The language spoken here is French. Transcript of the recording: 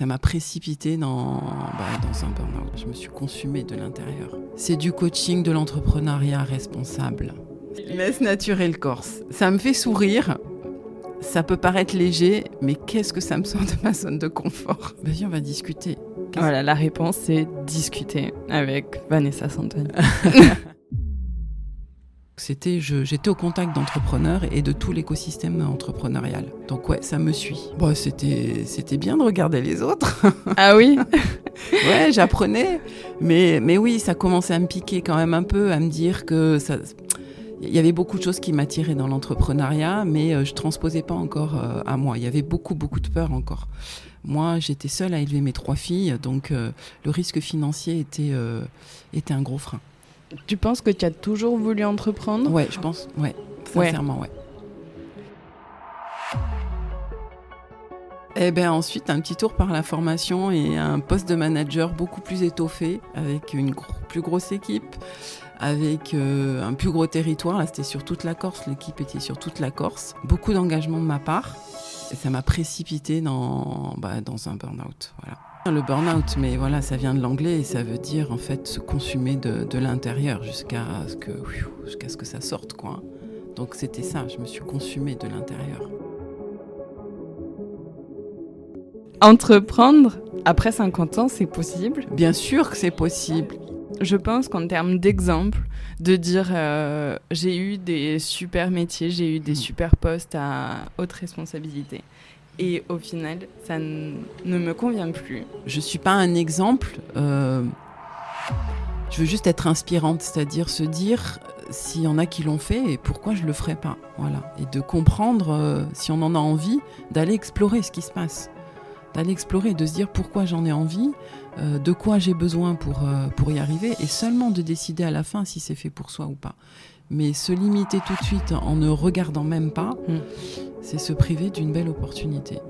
ça m'a précipitée dans un burn-out. Je me suis consumée de l'intérieur. C'est du coaching de l'entrepreneuriat responsable. Laisse naturel Corse. Ça me fait sourire. Ça peut paraître léger, mais qu'est-ce que ça me sort de ma zone de confort ? Vas-y, on va discuter. Voilà, la réponse, c'est discuter avec Vanessa Santoni. J'étais au contact d'entrepreneurs et de tout l'écosystème entrepreneurial. Donc ouais, ça me suit. Bon, c'était bien de regarder les autres. Ah oui ? Ouais, j'apprenais. Mais oui, ça commençait à me piquer quand même un peu, à me dire que ça... Il y avait beaucoup de choses qui m'attiraient dans l'entrepreneuriat, mais je transposais pas encore à moi. Il y avait beaucoup de peur encore. Moi, j'étais seule à élever mes 3 filles, donc le risque financier était un gros frein. Tu penses que tu as toujours voulu entreprendre ? Ouais, je pense, ouais, sincèrement, ouais. Et bien ensuite, un petit tour par la formation et un poste de manager beaucoup plus étoffé, avec une plus grosse équipe, avec un plus gros territoire. Là, c'était sur toute la Corse, l'équipe était sur toute la Corse. Beaucoup d'engagement de ma part. Et ça m'a précipitée dans un burn-out, voilà. Le burn-out, mais voilà, ça vient de l'anglais et ça veut dire en fait se consumer de l'intérieur jusqu'à ce que ça sorte, quoi. Donc c'était ça, je me suis consumée de l'intérieur. Entreprendre après 50 ans, c'est possible ? Bien sûr que c'est possible. Je pense qu'en termes d'exemple, de dire j'ai eu des super métiers, j'ai eu des super postes à haute responsabilité. Et au final, ça ne me convient plus. Je ne suis pas un exemple. Je veux juste être inspirante, c'est-à-dire se dire s'il y en a qui l'ont fait et pourquoi je ne le ferais pas. Voilà. Et de comprendre, si on en a envie, d'aller explorer ce qui se passe. D'aller explorer, de se dire pourquoi j'en ai envie, de quoi j'ai besoin pour y arriver, et seulement de décider à la fin si c'est fait pour soi ou pas. Mais se limiter tout de suite en ne regardant même pas, c'est se priver d'une belle opportunité.